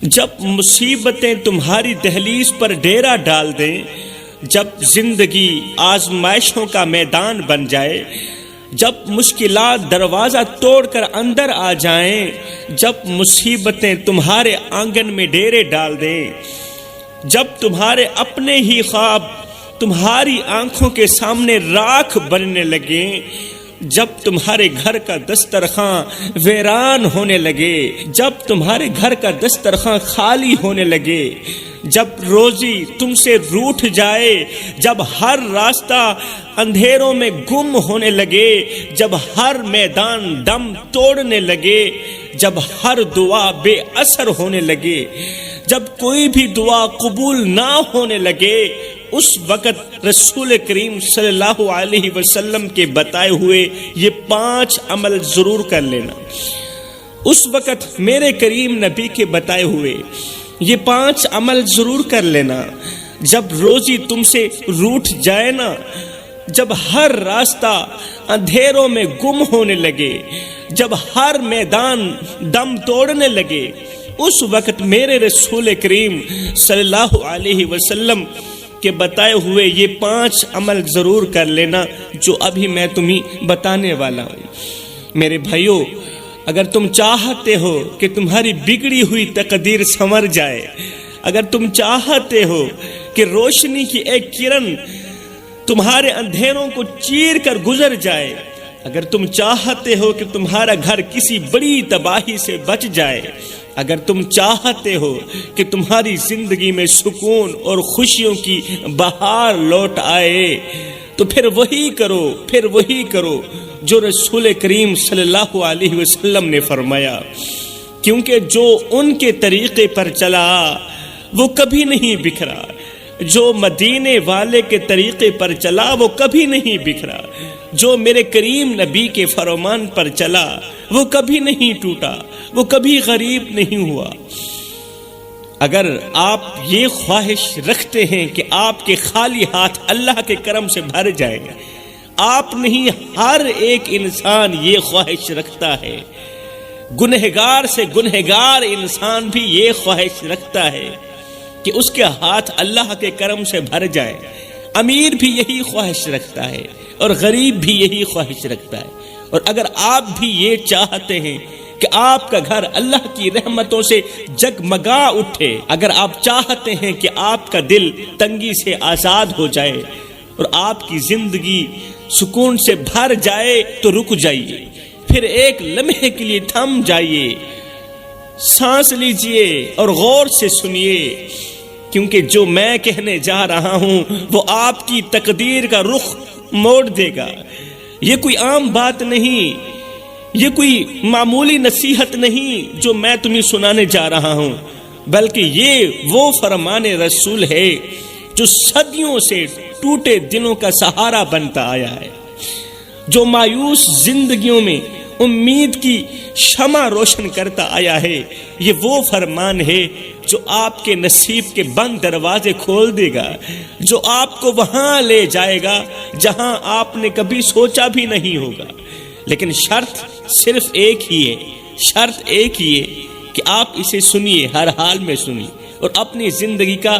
جب مصیبتیں تمہاری دہلیز پر ڈیرا ڈال دیں، جب زندگی آزمائشوں کا میدان بن جائے، جب مشکلات دروازہ توڑ کر اندر آ جائیں، جب مصیبتیں تمہارے آنگن میں ڈیرے ڈال دیں، جب تمہارے اپنے ہی خواب تمہاری آنکھوں کے سامنے راکھ بننے لگیں، جب تمہارے گھر کا دسترخوان ویران ہونے لگے، جب تمہارے گھر کا دسترخوان خالی ہونے لگے، جب روزی تم سے روٹھ جائے، جب ہر راستہ اندھیروں میں گم ہونے لگے، جب ہر میدان دم توڑنے لگے، جب ہر دعا بے اثر ہونے لگے، جب کوئی بھی دعا قبول نہ ہونے لگے، اس وقت رسول کریم صلی اللہ علیہ وسلم کے بتائے ہوئے یہ 5 عمل ضرور کر لینا۔ اس وقت میرے کریم نبی کے بتائے ہوئے یہ 5 عمل ضرور کر لینا۔ جب روزی تم سے روٹھ جائے نا، جب ہر راستہ اندھیروں میں گم ہونے لگے، جب ہر میدان دم توڑنے لگے، اس وقت میرے رسول کریم صلی اللہ علیہ وسلم کہ بتائے ہوئے یہ 5 عمل ضرور کر لینا جو ابھی میں تمہیں بتانے والا ہوں۔ میرے بھائیو، اگر تم چاہتے ہو کہ تمہاری بگڑی ہوئی تقدیر سنور جائے، اگر تم چاہتے ہو کہ روشنی کی ایک کرن تمہارے اندھیروں کو چیر کر گزر جائے، اگر تم چاہتے ہو کہ تمہارا گھر کسی بڑی تباہی سے بچ جائے، اگر تم چاہتے ہو کہ تمہاری زندگی میں سکون اور خوشیوں کی بہار لوٹ آئے، تو پھر وہی کرو جو رسول کریم صلی اللہ علیہ وسلم نے فرمایا، کیونکہ جو ان کے طریقے پر چلا وہ کبھی نہیں بکھرا، جو مدینے والے کے طریقے پر چلا وہ کبھی نہیں بکھرا، جو میرے کریم نبی کے فرمان پر چلا وہ کبھی نہیں ٹوٹا، وہ کبھی غریب نہیں ہوا۔ اگر آپ یہ خواہش رکھتے ہیں کہ آپ کے خالی ہاتھ اللہ کے کرم سے بھر جائیں، آپ نہیں، ہر ایک انسان یہ خواہش رکھتا ہے، گنہگار سے گنہگار انسان بھی یہ خواہش رکھتا ہے کہ اس کے ہاتھ اللہ کے کرم سے بھر جائے۔ امیر بھی یہی خواہش رکھتا ہے اور غریب بھی یہی خواہش رکھتا ہے۔ اور اگر آپ بھی یہ چاہتے ہیں کہ آپ کا گھر اللہ کی رحمتوں سے جگمگا اٹھے، اگر آپ چاہتے ہیں کہ آپ کا دل تنگی سے آزاد ہو جائے اور آپ کی زندگی سکون سے بھر جائے، تو رک جائیے، پھر ایک لمحے کے لیے تھم جائیے، سانس لیجئے اور غور سے سنیے، کیونکہ جو میں کہنے جا رہا ہوں وہ آپ کی تقدیر کا رخ موڑ دے گا۔ یہ کوئی عام بات نہیں، یہ کوئی معمولی نصیحت نہیں جو میں تمہیں سنانے جا رہا ہوں، بلکہ یہ وہ فرمان رسول ہے جو صدیوں سے ٹوٹے دلوں کا سہارا بنتا آیا ہے، جو مایوس زندگیوں میں امید کی شمع روشن کرتا آیا ہے۔ یہ وہ فرمان ہے جو آپ کے نصیب کے بند دروازے کھول دے گا، جو آپ کو وہاں لے جائے گا جہاں آپ نے کبھی سوچا بھی نہیں ہوگا۔ لیکن شرط صرف ایک ہی ہے کہ آپ اسے سنیے، ہر حال میں سنیے اور اپنی زندگی کا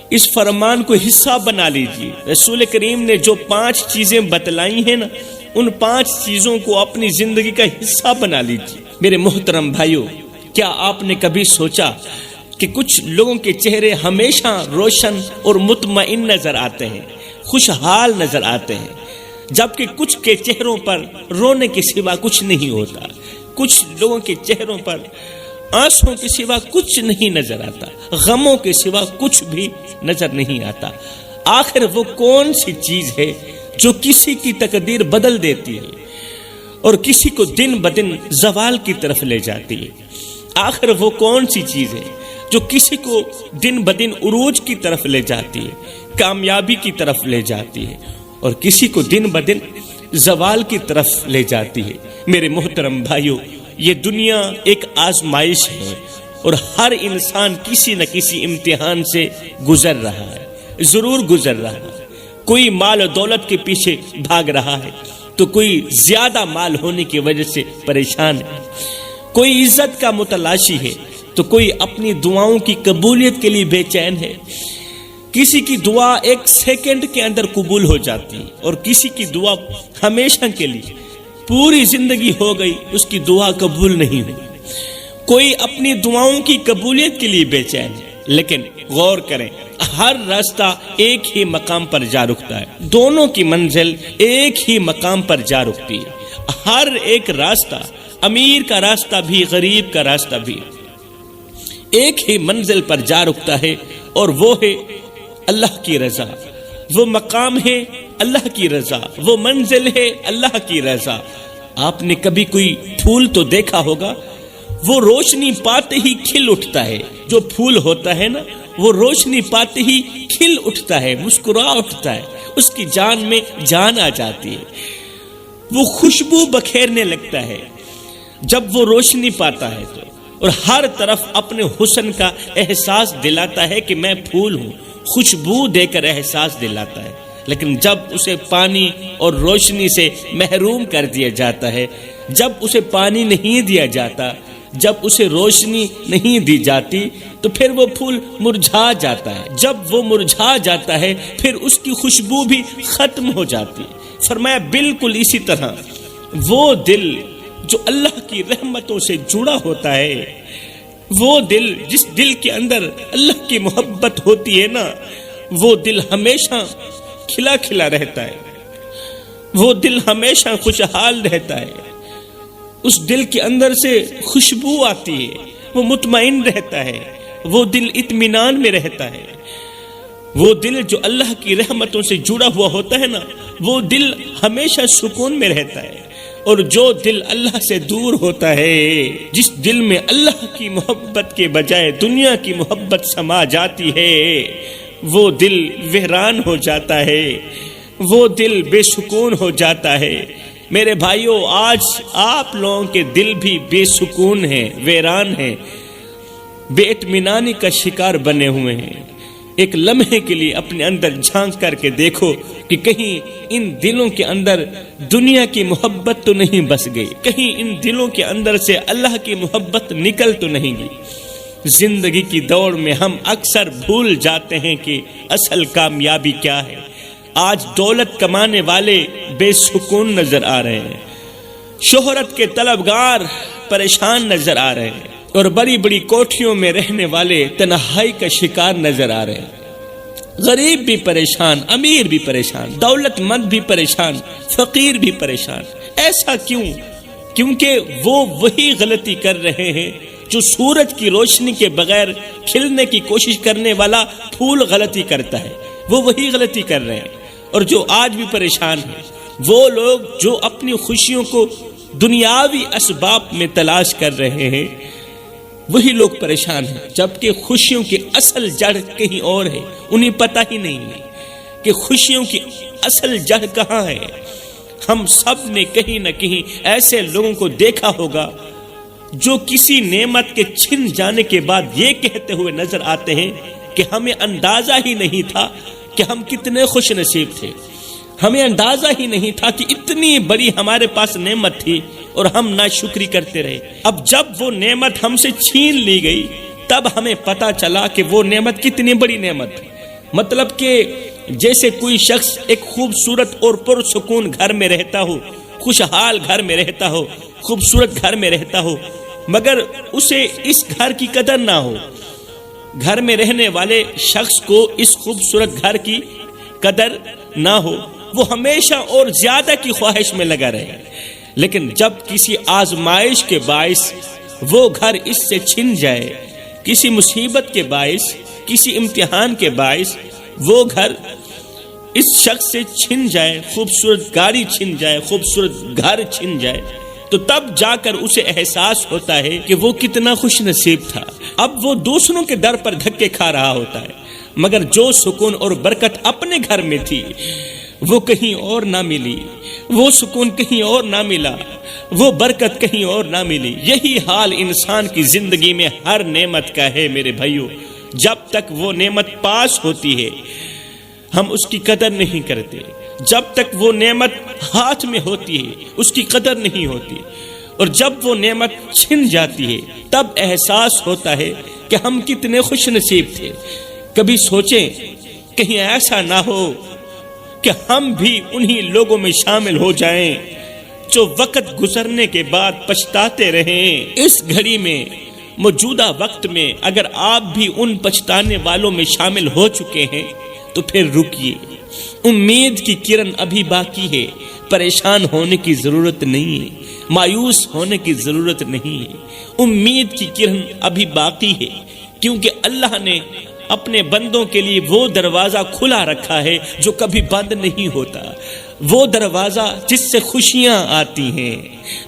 اس فرمان کو حصہ بنا لیجیے۔ رسول کریم نے جو 5 چیزیں بتلائی ہیں نا، ان 5 چیزوں کو اپنی زندگی کا حصہ بنا لیجیے۔ میرے محترم بھائیو، کیا آپ نے کبھی سوچا کہ کچھ لوگوں کے چہرے ہمیشہ روشن اور مطمئن نظر آتے ہیں، خوشحال نظر آتے ہیں، جبکہ کچھ کے چہروں پر رونے کے سوا کچھ نہیں ہوتا، کچھ لوگوں کے چہروں پر آنسوں کے سوا کچھ نہیں نظر آتا، غموں کے سوا کچھ بھی نظر نہیں آتا۔ آخر وہ کون سی چیز ہے جو کسی کی تقدیر بدل دیتی ہے اور کسی کو دن بدن زوال کی طرف لے جاتی ہے؟ آخر وہ کون سی چیز ہے جو کسی کو دن بدن عروج کی طرف لے جاتی ہے، کامیابی کی طرف لے جاتی ہے، اور کسی کو دن بدن زوال کی طرف لے جاتی ہے؟ میرے محترم بھائیو، یہ دنیا ایک آزمائش ہے اور ہر انسان کسی نہ کسی امتحان سے گزر رہا ہے، ضرور گزر رہا ہے۔ کوئی مال و دولت کے پیچھے بھاگ رہا ہے تو کوئی زیادہ مال ہونے کی وجہ سے پریشان ہے، کوئی عزت کا متلاشی ہے تو کوئی اپنی دعاؤں کی قبولیت کے لیے بے چین ہے. کسی کی دعا 1 سیکنڈ کے اندر قبول ہو جاتی اور کسی کی دعا ہمیشہ کے لیے پوری زندگی ہو گئی اس کی دعا قبول نہیں ہوئی. کوئی اپنی دعاؤں کی قبولیت کے لیے بے چین ہے. لیکن غور کریں، ہر راستہ ایک ہی مقام پر جا رکتا ہے. دونوں کی منزل ایک ہی مقام پر جا رکتی ہے. ہر ایک راستہ، امیر کا راستہ بھی غریب کا راستہ بھی، ایک ہی منزل پر جا رکتا ہے، اور وہ ہے اللہ کی رضا. وہ مقام ہے اللہ کی رضا، وہ منزل ہے اللہ کی رضا. آپ نے کبھی کوئی پھول تو دیکھا ہوگا، وہ روشنی پاتے ہی کھل اٹھتا ہے. جو پھول ہوتا ہے نا، وہ روشنی پاتے ہی کھل اٹھتا ہے، مسکرا اٹھتا ہے، اس کی جان میں جان آ جاتی ہے. وہ خوشبو بکھیرنے لگتا ہے جب وہ روشنی پاتا ہے تو، اور ہر طرف اپنے حسن کا احساس دلاتا ہے کہ میں پھول ہوں. خوشبو دے کر احساس دلاتا ہے. لیکن جب اسے پانی اور روشنی سے محروم کر دیا جاتا ہے، جب اسے پانی نہیں دیا جاتا، جب اسے روشنی نہیں دی جاتی، تو پھر وہ پھول مرجھا جاتا ہے. جب وہ مرجھا جاتا ہے پھر اس کی خوشبو بھی ختم ہو جاتی. فرمایا بالکل اسی طرح وہ دل جو اللہ کی رحمتوں سے جڑا ہوتا ہے، وہ دل جس دل کے اندر اللہ کی محبت ہوتی ہے نا، وہ دل ہمیشہ کھلا کھلا رہتا ہے، وہ دل ہمیشہ خوشحال رہتا ہے. اس دل کے اندر سے خوشبو آتی ہے، وہ مطمئن رہتا ہے، وہ دل اطمینان میں رہتا ہے. وہ دل جو اللہ کی رحمتوں سے جڑا ہوا ہوتا ہے نا، وہ دل ہمیشہ سکون میں رہتا ہے. اور جو دل اللہ سے دور ہوتا ہے، جس دل میں اللہ کی محبت کے بجائے دنیا کی محبت سما جاتی ہے، وہ دل ویران ہو جاتا ہے، وہ دل بے سکون ہو جاتا ہے. میرے بھائیوں، آج آپ لوگوں کے دل بھی بے سکون ہیں، ویران ہیں، بے اطمینانی کا شکار بنے ہوئے ہیں. ایک لمحے کے لیے اپنے اندر جھانک کر کے دیکھو کہ کہیں ان دلوں کے اندر دنیا کی محبت تو نہیں بس گئی، کہیں ان دلوں کے اندر سے اللہ کی محبت نکل تو نہیں گئی. زندگی کی دوڑ میں ہم اکثر بھول جاتے ہیں کہ اصل کامیابی کیا ہے. آج دولت کمانے والے بے سکون نظر آ رہے ہیں، شہرت کے طلبگار پریشان نظر آ رہے ہیں، اور بڑی بڑی کوٹھیوں میں رہنے والے تنہائی کا شکار نظر آ رہے ہیں. غریب بھی پریشان، امیر بھی پریشان، دولت مند بھی پریشان، فقیر بھی پریشان. ایسا کیوں؟ کیونکہ وہ وہی غلطی کر رہے ہیں جو سورج کی روشنی کے بغیر کھلنے کی کوشش کرنے والا پھول غلطی کرتا ہے. وہ وہی غلطی کر رہے ہیں. اور جو آج بھی پریشان ہیں وہ لوگ جو اپنی خوشیوں کو دنیاوی اسباب میں تلاش کر رہے ہیں، وہی لوگ پریشان ہیں. جبکہ خوشیوں کی اصل جڑ کہیں اور ہے، انہیں پتہ ہی نہیں ہے کہ خوشیوں کی اصل جڑ کہاں ہے. ہم سب نے کہیں نہ کہیں ایسے لوگوں کو دیکھا ہوگا جو کسی نعمت کے چھن جانے کے بعد یہ کہتے ہوئے نظر آتے ہیں کہ ہمیں اندازہ ہی نہیں تھا کہ ہم کتنے خوش نصیب تھے، ہمیں اندازہ ہی نہیں تھا کہ اتنی بڑی ہمارے پاس نعمت تھی اور ہم ناشکری کرتے رہے. اب جب وہ نعمت ہم سے چھین لی گئی تب ہمیں پتا چلا کہ وہ نعمت کتنی بڑی نعمت تھی. مطلب کہ جیسے کوئی شخص ایک خوبصورت اور پرسکون گھر میں رہتا ہو، خوشحال گھر میں رہتا ہو، خوبصورت گھر میں رہتا ہو، مگر اسے اس گھر کی قدر نہ ہو. گھر میں رہنے والے شخص کو اس خوبصورت گھر کی قدر نہ ہو، وہ ہمیشہ اور زیادہ کی خواہش میں لگا رہے. لیکن جب کسی آزمائش کے باعث وہ گھر اس سے چھن جائے، کسی مصیبت کے باعث، کسی امتحان کے باعث وہ گھر اس شخص سے چھن جائے، خوبصورت گاڑی چھن جائے، خوبصورت گھر چھن جائے، تو تب جا کر اسے احساس ہوتا ہے کہ وہ کتنا خوش نصیب تھا. اب وہ دوسروں کے در پر دھکے کھا رہا ہوتا ہے، مگر جو سکون اور برکت اپنے گھر میں تھی وہ کہیں اور نہ ملی، وہ سکون کہیں اور نہ ملا، وہ برکت کہیں اور نہ ملی. یہی حال انسان کی زندگی میں ہر نعمت کا ہے میرے بھائیوں. جب تک وہ نعمت پاس ہوتی ہے ہم اس کی قدر نہیں کرتے، جب تک وہ نعمت ہاتھ میں ہوتی ہے اس کی قدر نہیں ہوتی. اور جب وہ نعمت چھن جاتی ہے تب احساس ہوتا ہے کہ ہم کتنے خوش نصیب تھے۔ کبھی سوچیں کہیں ایسا نہ ہو کہ ہم بھی انہی لوگوں میں شامل ہو جائیں جو وقت گزرنے کے بعد پچھتاتے رہیں۔ اس گھڑی میں، موجودہ وقت میں اگر آپ بھی ان پچھتانے والوں میں شامل ہو چکے ہیں تو پھر رکیے، امید کی کرن ابھی باقی ہے، پریشان ہونے کی ضرورت نہیں ہے، مایوس ہونے کی ضرورت نہیں ہے، امید کی کرن ابھی باقی ہے، کیونکہ اللہ نے اپنے بندوں کے لیے وہ دروازہ کھلا رکھا ہے جو کبھی بند نہیں ہوتا، وہ دروازہ جس سے خوشیاں آتی ہیں،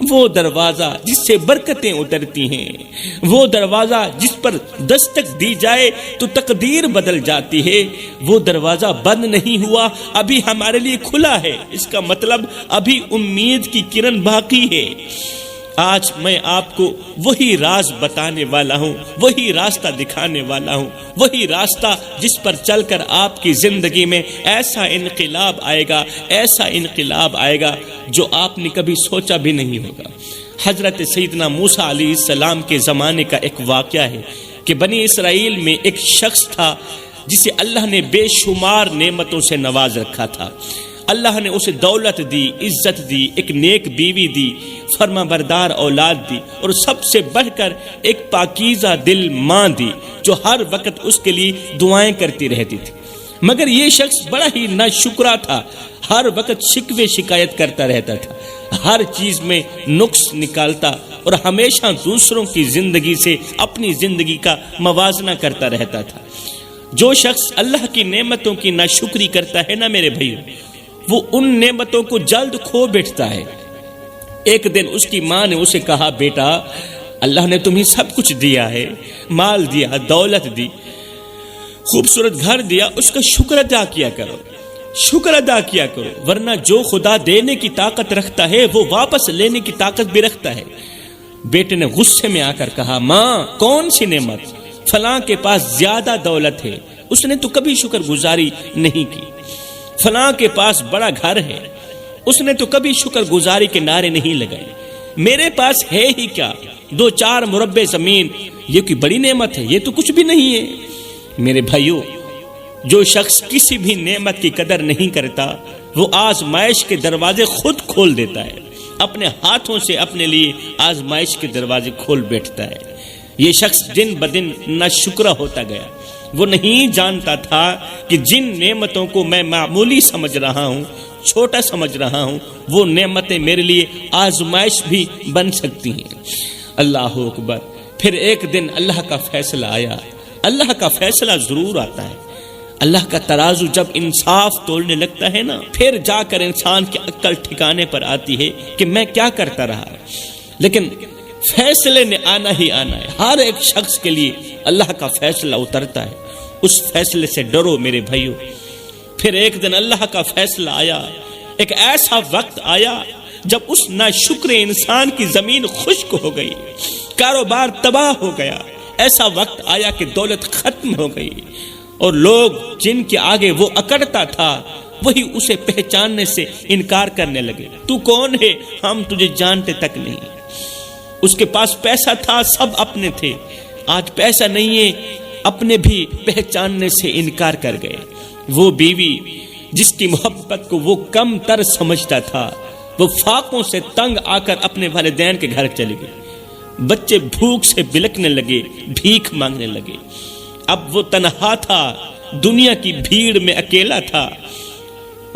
وہ دروازہ جس سے برکتیں اترتی ہیں، وہ دروازہ جس پر دستک دی جائے تو تقدیر بدل جاتی ہے، وہ دروازہ بند نہیں ہوا، ابھی ہمارے لیے کھلا ہے۔ اس کا مطلب ابھی امید کی کرن باقی ہے۔ آج میں آپ کو وہی راز بتانے والا ہوں، وہی راستہ دکھانے والا ہوں، وہی راستہ جس پر چل کر آپ کی زندگی میں ایسا انقلاب آئے گا، ایسا انقلاب آئے گا جو آپ نے کبھی سوچا بھی نہیں ہوگا۔ حضرت سیدنا موسیٰ علیہ السلام کے زمانے کا ایک واقعہ ہے کہ بنی اسرائیل میں ایک شخص تھا جسے اللہ نے بے شمار نعمتوں سے نواز رکھا تھا۔ اللہ نے اسے دولت دی، عزت دی، ایک نیک بیوی دی، فرما بردار اولاد دی، اور سب سے بڑھ کر ایک پاکیزہ دل ماں دی جو ہر وقت اس کے لیے دعائیں کرتی رہتی تھی۔ مگر یہ شخص بڑا ہی ناشکرا تھا، ہر وقت شکوے شکایت کرتا رہتا تھا، ہر چیز میں نقص نکالتا اور ہمیشہ دوسروں کی زندگی سے اپنی زندگی کا موازنہ کرتا رہتا تھا۔ جو شخص اللہ کی نعمتوں کی ناشکری کرتا ہے نا میرے بھائیو، وہ ان نعمتوں کو جلد کھو بیٹھتا ہے۔ ایک دن اس کی ماں نے اسے کہا، بیٹا اللہ نے تمہیں سب کچھ دیا ہے، مال دیا، دولت دی، خوبصورت گھر دیا، اس کا شکر ادا کیا کرو، شکر ادا کیا کرو، ورنہ جو خدا دینے کی طاقت رکھتا ہے وہ واپس لینے کی طاقت بھی رکھتا ہے۔ بیٹے نے غصے میں آ کر کہا، ماں کون سی نعمت؟ فلاں کے پاس زیادہ دولت ہے، اس نے تو کبھی شکر گزاری نہیں کی۔ فلاں کے پاس بڑا گھر ہے، اس نے تو کبھی شکر گزاری کے نعرے نہیں لگائے۔ میرے پاس ہے ہی کیا، 2-4 مربع زمین، یہ کوئی بڑی نعمت ہے؟ یہ تو کچھ بھی نہیں ہے۔ میرے بھائیو، جو شخص کسی بھی نعمت کی قدر نہیں کرتا وہ آزمائش کے دروازے خود کھول دیتا ہے، اپنے ہاتھوں سے اپنے لیے آزمائش کے دروازے کھول بیٹھتا ہے۔ یہ شخص دن بدن ناشکرا ہوتا گیا۔ وہ نہیں جانتا تھا کہ جن نعمتوں کو میں معمولی سمجھ رہا ہوں، چھوٹا سمجھ رہا ہوں، وہ نعمتیں میرے لیے آزمائش بھی بن سکتی ہیں۔ اللہ اکبر۔ پھر ایک دن اللہ کا فیصلہ آیا۔ اللہ کا فیصلہ ضرور آتا ہے۔ اللہ کا ترازو جب انصاف تولنے لگتا ہے نا، پھر جا کر انسان کی عقل ٹھکانے پر آتی ہے کہ میں کیا کرتا رہا۔ لیکن فیصلے نے آنا ہی آنا ہے۔ ہر ایک شخص کے لیے اللہ کا فیصلہ اترتا ہے، اس فیصلے سے ڈرو میرے بھائیو۔ پھر ایک دن اللہ کا فیصلہ آیا، ایک ایسا وقت آیا جب اس ناشکر انسان کی زمین خشک ہو گئی، کاروبار تباہ ہو گیا۔ ایسا وقت آیا کہ دولت ختم ہو گئی، اور لوگ جن کے آگے وہ اکڑتا تھا وہی اسے پہچاننے سے انکار کرنے لگے۔ تو کون ہے؟ ہم تجھے جانتے تک نہیں۔ اس کے پاس پیسہ تھا، سب اپنے تھے، آج پیسہ نہیں ہے، اپنے بھی پہچاننے سے انکار کر گئے۔ وہ بیوی جس کی محبت کو وہ کم تر سمجھتا تھا، وہ فاقوں سے تنگ آ کر اپنے والدین کے گھر چلی گئی۔ بچے بھوک سے بلکنے لگے، بھیک مانگنے لگے۔ اب وہ تنہا تھا، دنیا کی بھیڑ میں اکیلا تھا،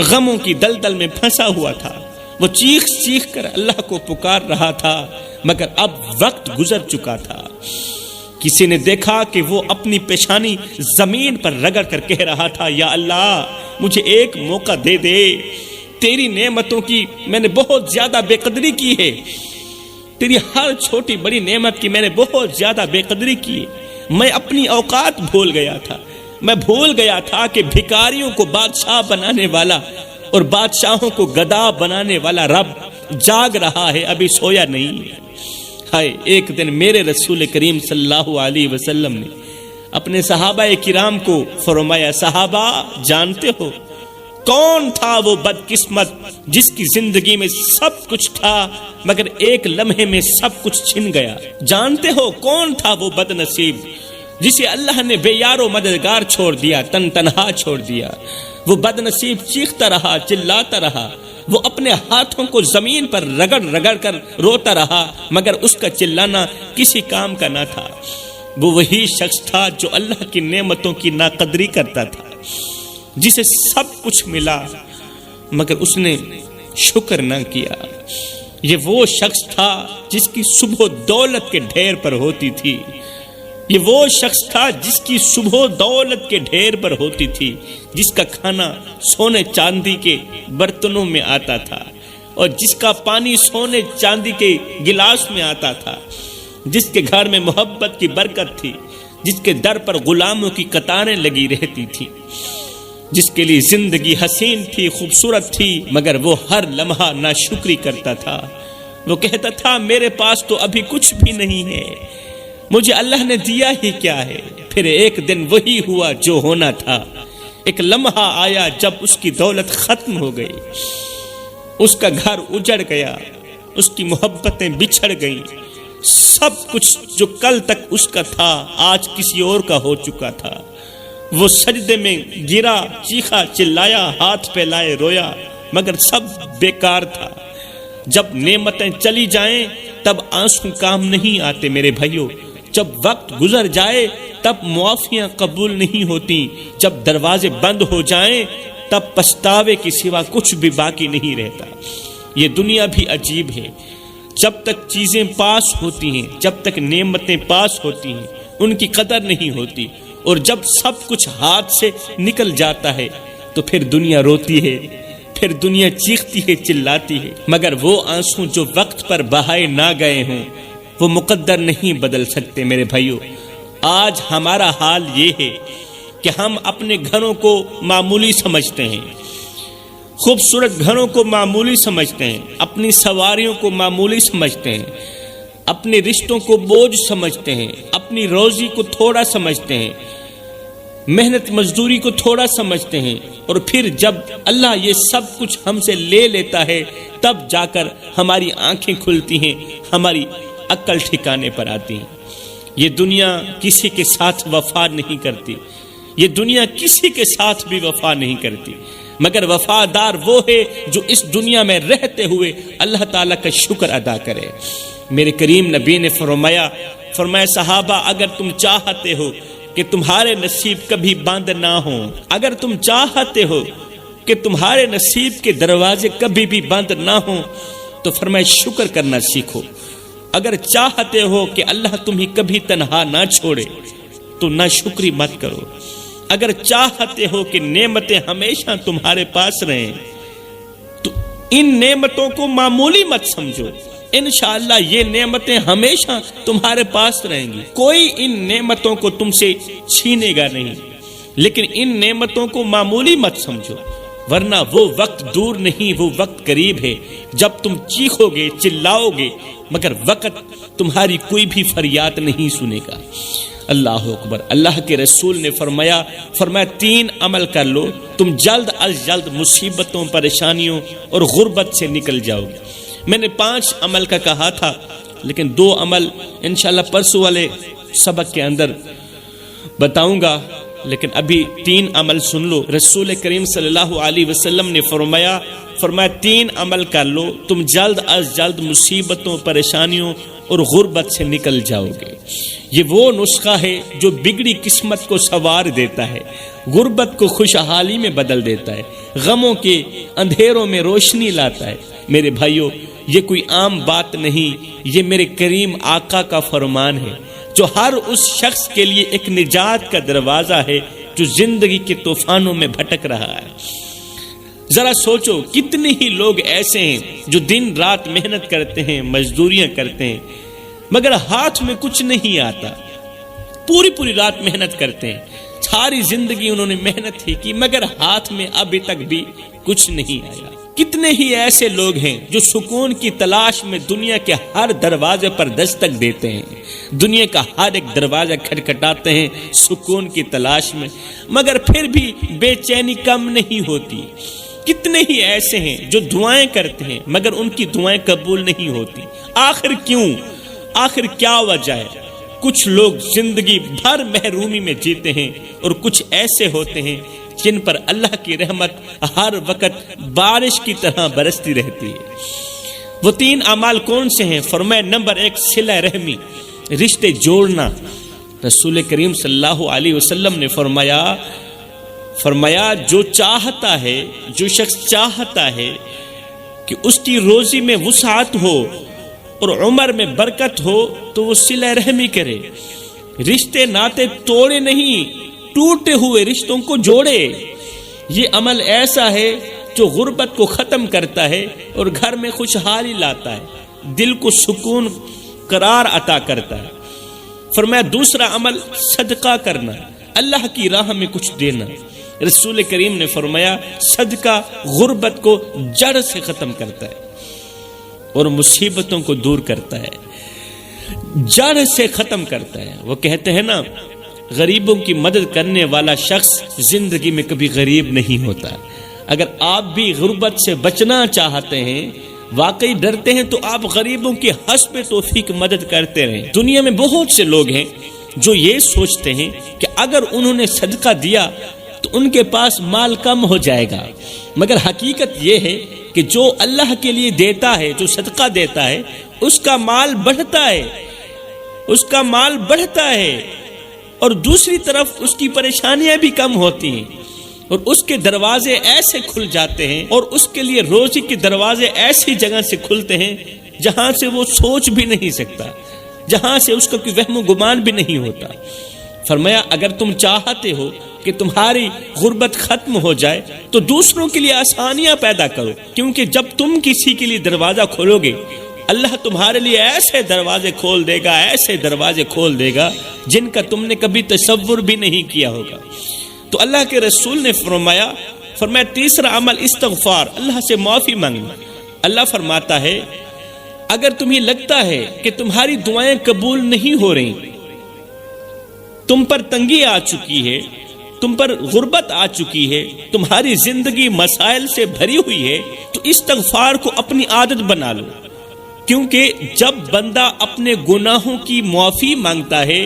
غموں کی دلدل میں پھنسا ہوا تھا۔ وہ چیخ چیخ کر اللہ کو پکار رہا تھا، مگر اب وقت گزر چکا تھا۔ کسی نے دیکھا کہ وہ اپنی پیشانی زمین پر رگڑ کر کہہ رہا تھا، یا اللہ مجھے ایک موقع دے دے، تیری نعمتوں کی میں نے بہت زیادہ بے قدری کی ہے، تیری ہر چھوٹی بڑی نعمت کی میں نے بہت زیادہ بے قدری کی ہے۔ میں اپنی اوقات بھول گیا تھا، میں بھول گیا تھا کہ بھکاریوں کو بادشاہ بنانے والا اور بادشاہوں کو گدا بنانے والا رب جاگ رہا ہے، ابھی سویا نہیں ہے۔ ہائے، ایک دن میرے رسول کریم صلی اللہ علیہ وسلم نے اپنے صحابہ کرام کو فرمایا، صحابہ جانتے ہو کون تھا وہ بدقسمت جس کی زندگی میں سب کچھ تھا مگر ایک لمحے میں سب کچھ چھن گیا؟ جانتے ہو کون تھا وہ بد نصیب جسے اللہ نے بے یار و مددگار چھوڑ دیا، تنہا چھوڑ دیا؟ وہ بد نصیب چیختا رہا، چلاتا رہا، وہ اپنے ہاتھوں کو زمین پر رگڑ کر روتا رہا مگر اس کا چلانا کسی کام کا نہ تھا۔ وہ وہی شخص تھا جو اللہ کی نعمتوں کی ناقدری کرتا تھا، جسے سب کچھ ملا مگر اس نے شکر نہ کیا۔ یہ وہ شخص تھا جس کی صبح دولت کے ڈھیر پر ہوتی تھی، یہ وہ شخص تھا جس کی صبح دولت کے ڈھیر پر ہوتی تھی، جس کا کھانا سونے چاندی کے برتنوں میں آتا تھا اور جس کا پانی سونے چاندی کے گلاس میں آتا تھا، جس کے گھر میں محبت کی برکت تھی، جس کے در پر غلاموں کی قطاریں لگی رہتی تھی، جس کے لیے زندگی حسین تھی، خوبصورت تھی مگر وہ ہر لمحہ ناشکری کرتا تھا۔ وہ کہتا تھا میرے پاس تو ابھی کچھ بھی نہیں ہے، مجھے اللہ نے دیا ہی کیا ہے؟ پھر ایک دن وہی ہوا جو ہونا تھا، ایک لمحہ آیا جب اس کی دولت ختم ہو گئی، اس کا گھر اجڑ گیا، اس کی محبتیں بچھڑ گئیں، سب کچھ جو کل تک اس کا تھا آج کسی اور کا ہو چکا تھا۔ وہ سجدے میں گرا، چیخا، چلایا، ہاتھ پھیلائے، رویا مگر سب بیکار تھا۔ جب نعمتیں چلی جائیں تب آنسو کام نہیں آتے میرے بھائیوں، جب وقت گزر جائے تب معافیاں قبول نہیں ہوتی، جب دروازے بند ہو جائیں تب پچھتاوے کے سوا کچھ بھی باقی نہیں رہتا۔ یہ دنیا بھی عجیب ہے، جب تک چیزیں پاس ہوتی ہیں، جب تک نعمتیں پاس ہوتی ہیں ان کی قدر نہیں ہوتی، اور جب سب کچھ ہاتھ سے نکل جاتا ہے تو پھر دنیا روتی ہے، پھر دنیا چیختی ہے، چلاتی ہے، مگر وہ آنسو جو وقت پر بہائے نہ گئے ہوں وہ مقدر نہیں بدل سکتے میرے بھائیوں۔ آج ہمارا حال یہ ہے کہ ہم اپنے گھروں کو معمولی سمجھتے ہیں، خوبصورت گھروں کو معمولی سمجھتے ہیں، اپنی سواریوں کو معمولی سمجھتے ہیں، اپنے رشتوں کو بوجھ سمجھتے ہیں، اپنی روزی کو تھوڑا سمجھتے ہیں، محنت مزدوری کو تھوڑا سمجھتے ہیں، اور پھر جب اللہ یہ سب کچھ ہم سے لے لیتا ہے تب جا کر ہماری آنکھیں کھلتی ہیں، ہماری عقل ٹھکانے پر آتی ہیں۔ یہ دنیا کسی کے ساتھ وفا نہیں کرتی، یہ دنیا کسی کے ساتھ بھی وفا نہیں کرتی، مگر وفادار وہ ہے جو اس دنیا میں رہتے ہوئے اللہ تعالیٰ کا شکر ادا کرے۔ میرے کریم نبی نے فرمایا صحابہ اگر تم چاہتے ہو کہ تمہارے نصیب کبھی بند نہ ہوں، اگر تم چاہتے ہو کہ تمہارے نصیب کے دروازے کبھی بھی بند نہ ہوں تو فرمایا شکر کرنا سیکھو۔ اگر چاہتے ہو کہ اللہ تمہیں کبھی تنہا نہ چھوڑے تو نہ شکری مت کرو، اگر چاہتے ہو کہ نعمتیں ہمیشہ تمہارے پاس رہیں تو ان نعمتوں کو معمولی مت سمجھو، انشاءاللہ یہ نعمتیں ہمیشہ تمہارے پاس رہیں گی، کوئی ان نعمتوں کو تم سے چھینے گا نہیں، لیکن ان نعمتوں کو معمولی مت سمجھو، ورنہ وہ وقت دور نہیں، وہ وقت قریب ہے جب تم چیخو گے، چلاؤ گے مگر وقت تمہاری کوئی بھی فریاد نہیں سنے گا۔ اللہ اکبر۔ اللہ کے رسول نے فرمایا 3 عمل کر لو، تم جلد از جلد مصیبتوں، پریشانیوں اور غربت سے نکل جاؤ گے۔ میں نے 5 عمل کا کہا تھا لیکن 2 عمل انشاءاللہ پرسوں والے سبق کے اندر بتاؤں گا، لیکن ابھی 3 عمل سن لو۔ رسول کریم صلی اللہ علیہ وسلم نے فرمایا 3 عمل کر لو، تم جلد از جلد مصیبتوں، پریشانیوں اور غربت سے نکل جاؤ گے۔ یہ وہ نسخہ ہے جو بگڑی قسمت کو سنوار دیتا ہے، غربت کو خوشحالی میں بدل دیتا ہے، غموں کے اندھیروں میں روشنی لاتا ہے۔ میرے بھائیوں، یہ کوئی عام بات نہیں، یہ میرے کریم آقا کا فرمان ہے جو ہر اس شخص کے لیے ایک نجات کا دروازہ ہے جو زندگی کے طوفانوں میں بھٹک رہا ہے۔ ذرا سوچو کتنے ہی لوگ ایسے ہیں جو دن رات محنت کرتے ہیں، مزدوریاں کرتے ہیں مگر ہاتھ میں کچھ نہیں آتا، پوری رات محنت کرتے ہیں، ساری زندگی انہوں نے محنت ہی کی مگر ہاتھ میں ابھی تک بھی کچھ نہیں آیا۔ کتنے ہی ایسے لوگ ہیں جو سکون کی تلاش میں دنیا کے ہر دروازے پر دستک دیتے ہیں، دنیا کا ہر ایک دروازہ کھٹکھٹاتے ہیں سکون کی تلاش میں، مگر پھر بھی بے چینی کم نہیں ہوتی۔ کتنے ہی ایسے ہیں جو دعائیں کرتے ہیں مگر ان کی دعائیں قبول نہیں ہوتی۔ آخر کیوں؟ آخر کیا وجہ ہے؟ کچھ لوگ زندگی بھر محرومی میں جیتے ہیں اور کچھ ایسے ہوتے ہیں جن پر اللہ کی رحمت ہر وقت بارش کی طرح برستی رہتی ہے۔ وہ 3 اعمال کون سے ہیں؟ فرمایا نمبر 1 صلہ رحمی، رشتے جوڑنا۔ رسول کریم صلی اللہ علیہ وسلم نے فرمایا جو چاہتا ہے، جو شخص چاہتا ہے کہ اس کی روزی میں وسعت ہو اور عمر میں برکت ہو تو وہ صلہ رحمی کرے، رشتے ناتے توڑے نہیں، ٹوٹے ہوئے رشتوں کو جوڑے۔ یہ عمل ایسا ہے جو غربت کو ختم کرتا ہے اور گھر میں خوشحالی لاتا ہے، دل کو سکون قرار عطا کرتا ہے۔ فرمایا دوسرا عمل صدقہ کرنا، اللہ کی راہ میں کچھ دینا۔ رسول کریم نے فرمایا صدقہ غربت کو جڑ سے ختم کرتا ہے اور مصیبتوں کو دور کرتا ہے، جڑ سے ختم کرتا ہے۔ وہ کہتے ہیں نا، غریبوں کی مدد کرنے والا شخص زندگی میں کبھی غریب نہیں ہوتا۔ اگر آپ بھی غربت سے بچنا چاہتے ہیں، واقعی ڈرتے ہیں، تو آپ غریبوں کی حسب توفیق مدد کرتے رہیں۔ دنیا میں بہت سے لوگ ہیں جو یہ سوچتے ہیں کہ اگر انہوں نے صدقہ دیا تو ان کے پاس مال کم ہو جائے گا، مگر حقیقت یہ ہے کہ جو اللہ کے لیے دیتا ہے، جو صدقہ دیتا ہے، اس کا مال بڑھتا ہے، اس کا مال بڑھتا ہے، اور دوسری طرف اس کی پریشانیاں بھی کم ہوتی ہیں اور اس کے دروازے ایسے کھل جاتے ہیں، اور اس کے لیے روزی کے دروازے ایسی جگہ سے کھلتے ہیں جہاں سے وہ سوچ بھی نہیں سکتا، جہاں سے اس کا کوئی وہم و گمان بھی نہیں ہوتا۔ فرمایا اگر تم چاہتے ہو کہ تمہاری غربت ختم ہو جائے تو دوسروں کے لیے آسانیاں پیدا کرو، کیونکہ جب تم کسی کے لیے دروازہ کھولو گے، اللہ تمہارے لیے ایسے دروازے کھول دے گا، ایسے دروازے کھول دے گا جن کا تم نے کبھی تصور بھی نہیں کیا ہوگا۔ تو اللہ کے رسول نے فرمایا تیسرا عمل استغفار، اللہ سے معافی مانگنا۔ اللہ فرماتا ہے اگر تمہیں لگتا ہے کہ تمہاری دعائیں قبول نہیں ہو رہی، تم پر تنگی آ چکی ہے، تم پر غربت آ چکی ہے، تمہاری زندگی مسائل سے بھری ہوئی ہے، تو استغفار کو اپنی عادت بنا لو، کیونکہ جب بندہ اپنے گناہوں کی معافی مانگتا ہے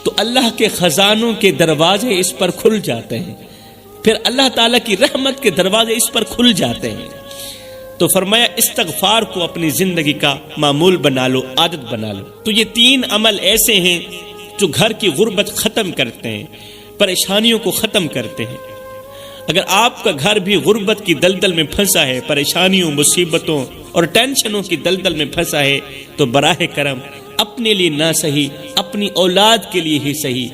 تو اللہ کے خزانوں کے دروازے اس پر کھل جاتے ہیں، پھر اللہ تعالیٰ کی رحمت کے دروازے اس پر کھل جاتے ہیں۔ تو فرمایا استغفار کو اپنی زندگی کا معمول بنا لو، عادت بنا لو۔ تو یہ 3 عمل ایسے ہیں جو گھر کی غربت ختم کرتے ہیں، پریشانیوں کو ختم کرتے ہیں۔ اگر آپ کا گھر بھی غربت کی دلدل میں پھنسا ہے، پریشانیوں، مصیبتوں اور ٹینشنوں کی دلدل میں پھنسا ہے، تو براہ کرم اپنے لیے نہ صحیح، اپنی اولاد کے لیے ہی صحیح،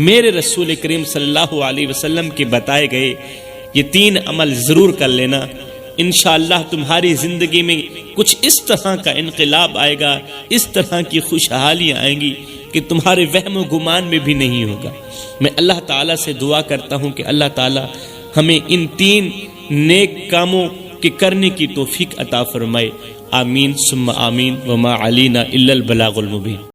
میرے رسول کریم صلی اللہ علیہ وسلم کے بتائے گئے یہ 3 عمل ضرور کر لینا۔ انشاءاللہ تمہاری زندگی میں کچھ اس طرح کا انقلاب آئے گا، اس طرح کی خوشحالیاں آئیں گی کہ تمہارے وہم و گمان میں بھی نہیں ہوگا۔ میں اللہ تعالیٰ سے دعا کرتا ہوں کہ اللہ تعالیٰ ہمیں ان 3 نیک کاموں کے کرنے کی توفیق عطا فرمائے۔ آمین ثم آمین، وما علینا الا البلاغ المبین۔